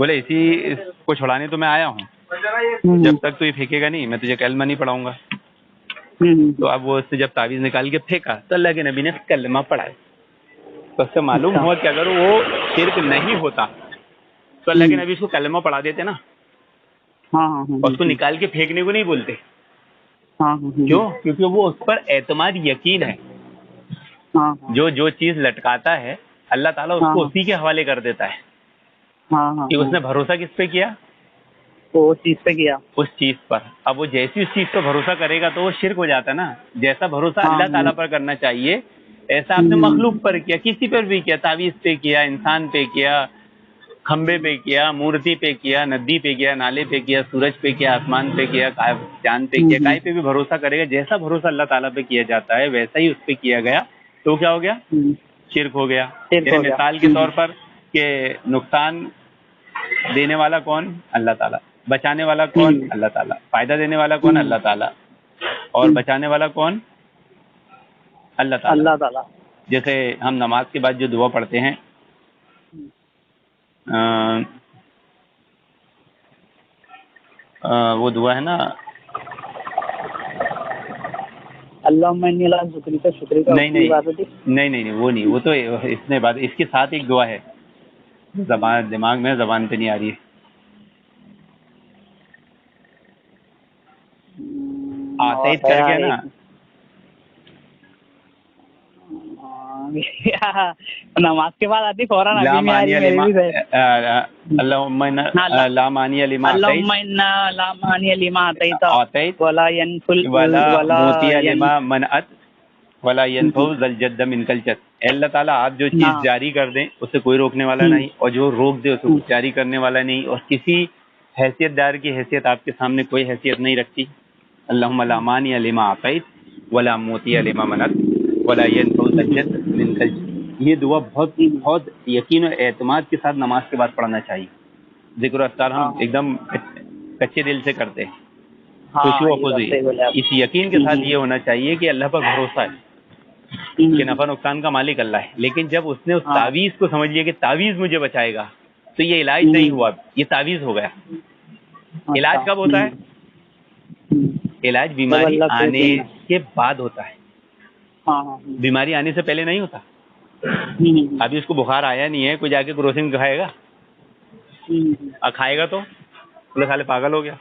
بولے اسی کو چھڑانے تو میں آیا ہوں، جب تک تو یہ پھینکے گا نہیں میں تجھے کلمہ نہیں پڑھاؤں گا. تو اب وہ اس سے جب تعویذ نکال کے پھینکا تو اللہ کے نبی نے کلمہ پڑھایا. تو اس سے معلوم ہوا کہ اگر وہ شرک نہیں ہوتا تو اللہ کے نبی اس کو کلمہ پڑھا دیتے نا. اس کو نکال کے پھینکنے کو نہیں بولتے. کیوں؟ کیونکہ وہ اس پر اعتماد یقین ہے. جو چیز لٹکاتا ہے اللہ تعالیٰ اس کو اسی کے حوالے کر دیتا ہے کہ اس نے بھروسہ کس پہ کیا؟ اس چیز پہ کیا، اس چیز پر. اب وہ جیسی اس چیز پہ بھروسہ کرے گا تو وہ شرک ہو جاتا نا. جیسا بھروسہ اللہ تعالیٰ پر کرنا چاہیے ایسا آپ نے مخلوق پر کیا، کسی پر بھی کیا، تعویذ پہ کیا، انسان پہ کیا، کھمبے پہ کیا، مورتی پہ کیا، ندی پہ کیا، نالے پہ کیا، سورج پہ کیا، آسمان پہ کیا، چاند پہ کیا، کہیں پہ بھی بھروسہ کرے گا جیسا بھروسہ اللہ تعالیٰ پہ کیا جاتا ہے ویسا ہی اس پہ کیا گیا تو کیا ہو گیا؟ شرک ہو گیا. یعنی مثال کے طور پر کہ نقصان دینے والا کون؟ اللہ تعالیٰ. بچانے والا کون؟ اللہ تعالیٰ. فائدہ دینے والا کون؟ اللہ تعالیٰ. اور بچانے والا کون؟ اللہ تعالیٰ. جیسے ہم نماز کے بعد جو دعا پڑھتے ہیں وہ دعا ہے نا اللہم انی لا ذکرک شکرک. نہیں وہ نہیں، وہ تو اس نے بات. اس کے ساتھ ایک دعا ہے دماغ میں زبان پہ نہیں آ رہی ہے. آتیت کر کے نا نماز کے بعد آتی فوراً. اللہم لا مانع لما اعطیت ولا معطی لما منعت ولا ينفع ذا الجد منک الجد. اللہ تعالیٰ آپ جو چیز جاری کر دیں اسے کوئی روکنے والا نہیں اور جو روک دے اسے جاری کرنے والا نہیں اور کسی حیثیت دار کی حیثیت آپ کے سامنے کوئی حیثیت نہیں رکھتی. اللہم لا مانع لما اعطیت ولا معطی لما منعت ولا ينفع ذا الجد منک الجد. یہ دعا بہت یقین اور اعتماد کے ساتھ نماز کے بعد پڑھنا چاہیے. ذکر و اذکار ہم ایک دم کچے دل سے کرتے ہیں، خوشی و خضوع. اس یقین کے ساتھ یہ ہونا چاہیے کہ اللہ پر بھروسہ ہے کہ نفع نقصان کا مالک اللہ ہے. لیکن جب اس نے اس تعویذ کو سمجھ لیا کہ تعویذ مجھے بچائے گا تو یہ علاج نہیں ہوا، یہ تعویذ ہو گیا. علاج کب ہوتا ہے؟ علاج بیماری آنے کے بعد ہوتا ہے، بیماری آنے سے پہلے نہیں ہوتا. ابھی اس کو بخار آیا نہیں ہے، کوئی جا کے کروسین کھائے گا؟ کھائے گا تو بولے سالے پاگل ہو گیا.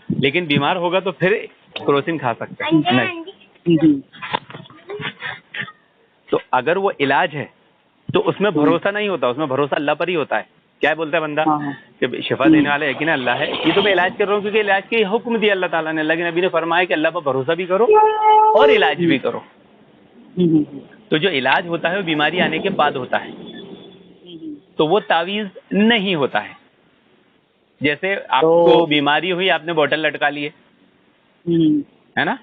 لیکن بیمار ہوگا تو پھر کروسین کھا سکتا ہے نہیں. تو اگر وہ علاج ہے تو اس میں بھروسہ نہیں ہوتا، اس میں بھروسہ اللہ پر ہی ہوتا ہے. کیا بولتا ہے بندہ کہ شفا دینے والا یقین اللہ ہے، یہ تو میں علاج کر رہا ہوں کیونکہ علاج کے حکم دیا اللہ تعالیٰ نے. اللہ کے نبی نے فرمایا کہ اللہ پر بھروسہ بھی کرو اور علاج بھی کرو. تو جو علاج ہوتا ہے وہ بیماری آنے کے بعد ہوتا ہے، تو وہ تعویذ نہیں ہوتا ہے. جیسے آپ کو بیماری ہوئی، آپ نے بوٹل لٹکا لیے ہے نا،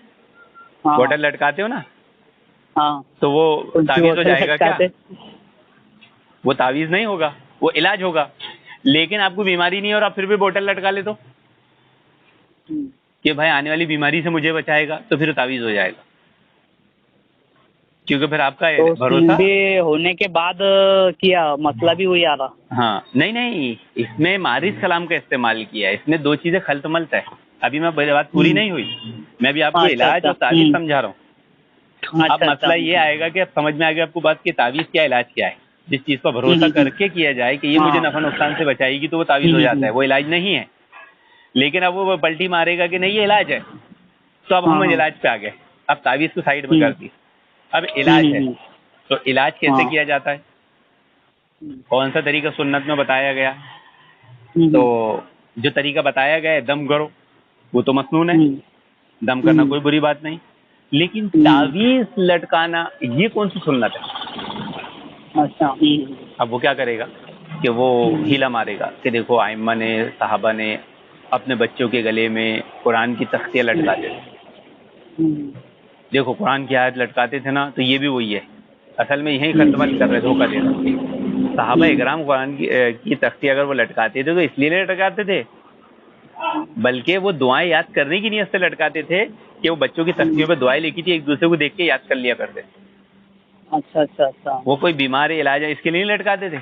بوٹل لٹکاتے ہو نا تو وہ تعویذ ہو جائے گا کیا؟ وہ تعویذ نہیں ہوگا، وہ علاج ہوگا. لیکن آپ کو بیماری نہیں اور آپ پھر بھی بوٹل لٹکا لے تو کہ بھائی آنے والی بیماری سے مجھے بچائے گا تو پھر تعویذ ہو جائے گا، کیونکہ پھر آپ کا بھروسہ ہونے کے بعد کیا مسئلہ بھی وہی آ رہا. ہاں نہیں، اس میں مارج کلام کا استعمال کیا ہے. اس میں دو چیزیں خلط ملط ہے. ابھی میں بات پوری نہیں ہوئی، میں ابھی آپ کو علاج اور تعویذ سمجھا رہا ہوں. اب مسئلہ یہ آئے گا کہ اب سمجھ میں آئے گا آپ کو بات کہ تعویذ کیا، علاج کیا ہے. جس چیز پر بھروسہ کر کے کیا جائے کہ یہ مجھے نفع نقصان سے بچائے گی تو وہ تعویذ ہو جاتا ہے، وہ علاج نہیں ہے. لیکن اب وہ پلٹی مارے گا کہ نہیں یہ علاج ہے تو اب ہم علاج پہ آ گئے. اب تعویذ کو سائڈ میں کر دی، اب علاج ہے. تو علاج کیسے کیا جاتا ہے، کون سا طریقہ سنت میں بتایا گیا؟ تو جو طریقہ بتایا گیا ہے دم کرو، وہ تو مسنون ہے، دم کرنا کوئی بری بات نہیں. لیکن تعویذ لٹکانا یہ کون سی سنت ہے؟ اب وہ کیا کرے گا کہ وہ ہیلا مارے گا کہ دیکھو ائمہ نے، صحابہ نے اپنے بچوں کے گلے میں قرآن کی تختیاں لٹکاتے تھے. دیکھو قرآن کی آیت لٹکاتے تھے نا، تو یہ بھی وہی ہے. اصل میں یہی خدمت کر رہے، دھوکہ دے رہے. صحابہ اکرام قرآن کی تختی اگر وہ لٹکاتے تھے تو اس لیے لٹکاتے تھے بلکہ وہ دعائیں یاد کرنے کی نیت سے لٹکاتے تھے کہ وہ بچوں کی تختیوں پہ دعائیں لکھی تھی، ایک دوسرے کو دیکھ کے یاد کر لیا کرتے. اچھا وہ کوئی بیماری علاج ہے اس کے لیے نہیں لٹکاتے تھے.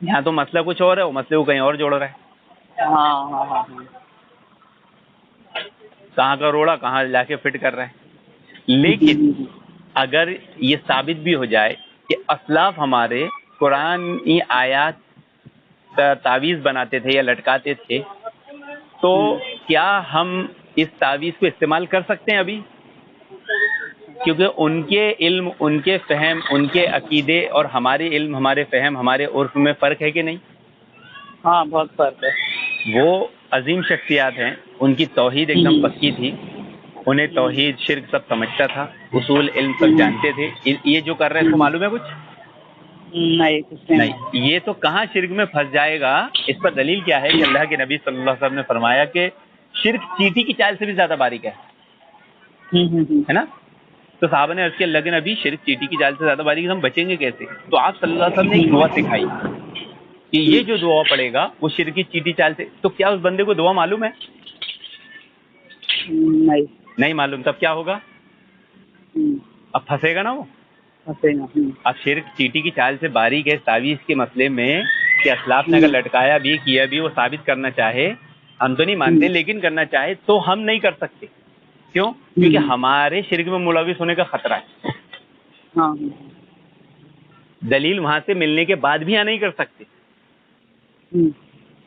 یہاں تو مسئلہ کچھ اور ہے, وہ مسئلے کو کہیں اور جوڑ رہا ہے. ہاں ہاں ہاں کہاں کا روڑا کہاں لا کے فٹ کر رہا ہے. لیکن اگر یہ ثابت بھی ہو جائے کہ اسلاف ہمارے قرآنی آیات کا تعویذ بناتے تھے یا لٹکاتے تھے, تو کیا ہم اس تعویذ کو استعمال کر سکتے ہیں ابھی؟ کیونکہ ان کے علم, ان کے فہم, ان کے عقیدے اور ہمارے علم, ہمارے فہم, ہمارے عرف میں فرق ہے کہ نہیں؟ ہاں بہت فرق ہے. وہ عظیم شخصیات ہیں, ان کی توحید ایک دم پکی تھی, انہیں توحید شرک سب سمجھتا تھا, اصول علم سب جانتے تھے. یہ جو کر رہے ہیں اس کو معلوم ہے کچھ؟ نہیں. یہ تو کہاں شرک میں پھنس جائے گا. اس پر دلیل کیا ہے کہ اللہ کے نبی صلی اللہ علیہ وسلم نے فرمایا کہ شرک چیٹی کی چال سے بھی زیادہ باریک ہے نا. تو صحابہ نے عرض کیا اللہ کے نبی شرک چیٹی کی چال سے زیادہ باریک ہے, ہم بچیں گے کیسے؟ تو آپ صلی اللہ علیہ وسلم نے ایک دعا سکھائی کہ یہ جو دعا پڑے گا وہ شرک کی چیٹی چال سے. تو کیا اس بندے کو دعا معلوم ہے؟ نہیں معلوم. تب کیا ہوگا؟ اب پھنسے گا نا وہ. اب شرک چیٹی کی چال سے باریک ہے تعویذ کے مسئلے میں کہ اسلاف نے اگر لٹکایا بھی کیا بھی, وہ ثابت کرنا چاہے, ہم تو نہیں مانتے لیکن کرنا چاہے تو ہم نہیں کر سکتے. کیوں؟ کیونکہ ہمارے شرک میں ملوث ہونے کا خطرہ ہے. دلیل وہاں سے ملنے کے بعد بھی یہاں نہیں کر سکتے,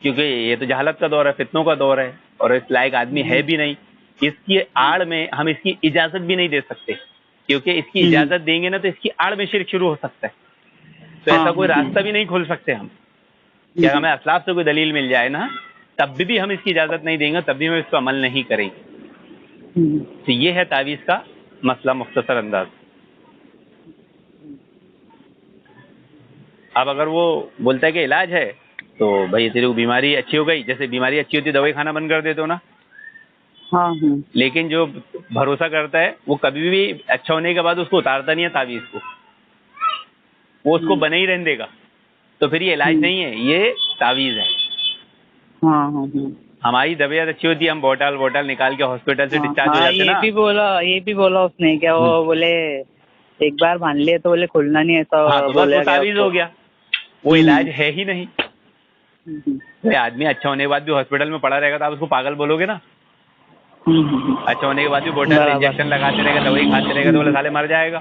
کیونکہ یہ تو جہالت کا دور ہے, فتنوں کا دور ہے, اور اس لائق آدمی ہے بھی نہیں. اس کی آڑ میں ہم اس کی اجازت بھی نہیں دے سکتے, کیونکہ اس کی اجازت دیں گے نا تو اس کی آڑ میں شرک شروع ہو سکتا ہے. تو ایسا کوئی راستہ بھی نہیں کھول سکتے ہم کہ ہمیں اسلاف سے کوئی دلیل مل جائے نا تب بھی ہم اس کی اجازت نہیں دیں گے, تب بھی ہم اس پر عمل نہیں کریں گے. تو یہ ہے تعویذ کا مسئلہ مختصر انداز. اب اگر وہ بولتا ہے کہ علاج ہے تو بھائی تیری بیماری اچھی ہو گئی, جیسے بیماری اچھی ہوتی ہے دوائی کھانا بند کر دیتے ہو نا. لیکن جو بھروسہ کرتا ہے وہ کبھی بھی اچھا ہونے کے بعد اس کو اتارتا نہیں ہے تعویذ کو, وہ اس کو بنے ہی رہنے دے گا. تو پھر یہ علاج نہیں ہے, یہ تعویذ ہے. ہماری طبیعت اچھی ہوتی ہے, ہم بوٹل نکال کے ہاسپٹل سے ڈسچارج ہو جاتے ہیں نا. یہ بھی بولا اس نے کیا, وہ بولے ایک بار باندھ لیے تو بولے کھلنا نہیں, ایسا تعویذ ہو گیا. وہ علاج ہے ہی نہیں. آدمی اچھا ہونے کے بعد بھی ہاسپٹل میں پڑا رہے گا تو آپ اس کو پاگل بولو گے نا. اچھا ہونے کے بعد بھی بوٹل انجیکشن لگاتے رہے گا, دوائی کھاتے رہے گا تو بولے سالے مر جائے گا.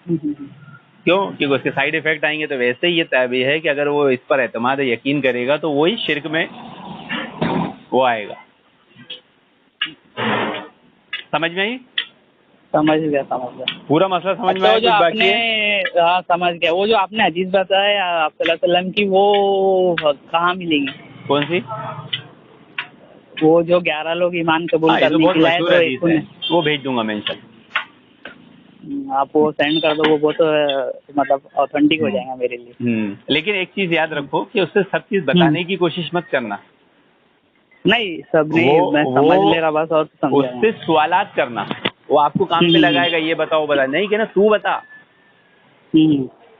کیوں؟ کیونکہ اس کے سائڈ افیکٹ آئیں گے. تو ویسے ہی یہ تعبیر ہے کہ اگر وہ اس پر اعتماد یقین کرے گا تو وہی شرک میں وہ آئے گا. سمجھ میں آئی؟ سمجھ گیا پورا مسئلہ سمجھ میں آیا؟ باقی ہاں سمجھ گیا. وہ جو آپ نے حدیث بتایا آپ صلی اللہ علیہ وسلم کی, وہ کہاں ملے گی؟ کون سی؟ وہ جو 11 لوگ ایمان قبول کرنے کے لیے, وہ بھیج دوں گا میں انشاءاللہ. آپ وہ سینڈ کر دو, وہ بہت مطلب آتھینٹک ہو جائے گا میرے لیے. لیکن ایک چیز یاد رکھو کہ اس سے سب چیز بتانے کی کوشش مت کرنا. نہیں سب نہیں, میں سمجھ لے رہا بس. اور اس سے سوالات کرنا, وہ آپ کو کام پہ لگائے گا, یہ بتاؤ بتا نہیں کہ نا تو بتا.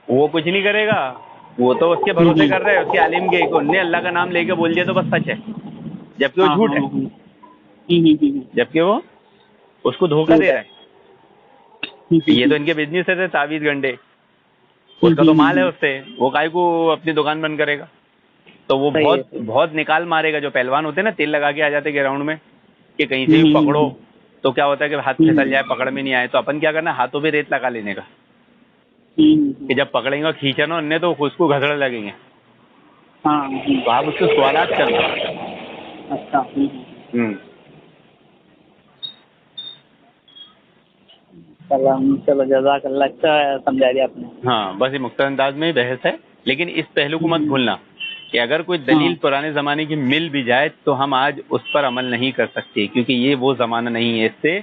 وہ کچھ نہیں کرے گا, وہ تو اس کے بھروسے کر رہے ہیں, اس کے عالم کے, انہوں نے اللہ کا نام لے کے بول دیا تو بس سچ ہے, جبکہ وہ جھوٹ ہے, جبکہ وہ اس کو دھوکہ دے رہا ہے. یہ تو ان کے بزنس ہے تعویذ گنڈے, اس کا تو مال ہے, اس سے وہ کائی کو اپنی دکان بند کرے گا. تو وہ بہت نکال مارے گا. جو پہلوان ہوتے ہیں نا تیل لگا کے آ جاتے گراؤنڈ میں کہ کہیں سے بھی پکڑو, تو کیا ہوتا ہے کہ ہاتھ پھسل جائے, پکڑ میں نہیں آئے, تو اپن کیا کرنا ہے ہاتھوں پہ ریت لگا لینے کا کہ جب پکڑیں گے کھینچنا انہیں تو اس کو گھسڑے لگیں گے. تو آپ اس سے سوالات کرنا. چلو جزاک اللہ, اچھا سمجھا دیا آپ نے. ہاں بس یہ مختصر انداز میں ہی بحث ہے, لیکن اس پہلو کو مت بھولنا کہ اگر کوئی دلیل پرانے زمانے کی مل بھی جائے تو ہم آج اس پر عمل نہیں کر سکتے, کیونکہ یہ وہ زمانہ نہیں ہے. اس سے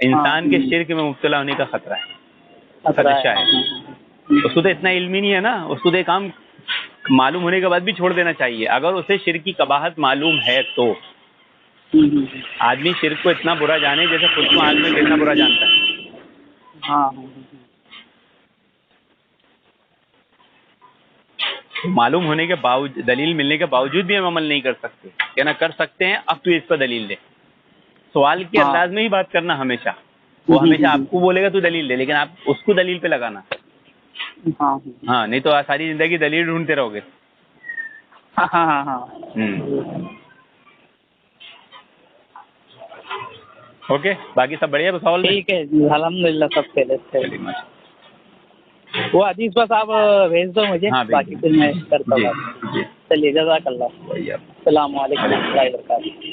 انسان کے شرک میں مبتلا ہونے کا خطرہ ہے, خدشہ ہے. اس کو تو اتنا علم ہی نہیں ہے نا, اس کو تو یہ کام معلوم ہونے کے بعد بھی چھوڑ دینا چاہیے. اگر اسے شرک کی قباحت معلوم ہے تو آدمی شرک کو اتنا برا جانے جیسے خود کو آگ میں کتنا برا جانتا ہے. معلوم ہونے کے باوجود, دلیل ملنے کے باوجود بھی ہم عمل نہیں کر سکتے. کہنا کر سکتے ہیں, اب تو اس پر دلیل دے. سوال کے انداز میں ہی بات کرنا ہمیشہ. وہ ہمیشہ آپ کو بولے گا تو دلیل دے, لیکن آپ اس کو دلیل پہ لگانا. ہاں نہیں تو ساری زندگی دلیل ڈھونڈتے رہو گے. ہاں ہاں ہاں ہاں اوکے باقی سب بڑھیا بساول میں؟ ٹھیک ہے جی الحمد للہ سب خیریت سے. وہ حدیث بس آپ بھیج دو مجھے. ہاں باقی پھر میں کرتا ہوں. جی چلیے جزاک اللہ. السلام علیکم و رحمۃ اللہ وبرکاتہ.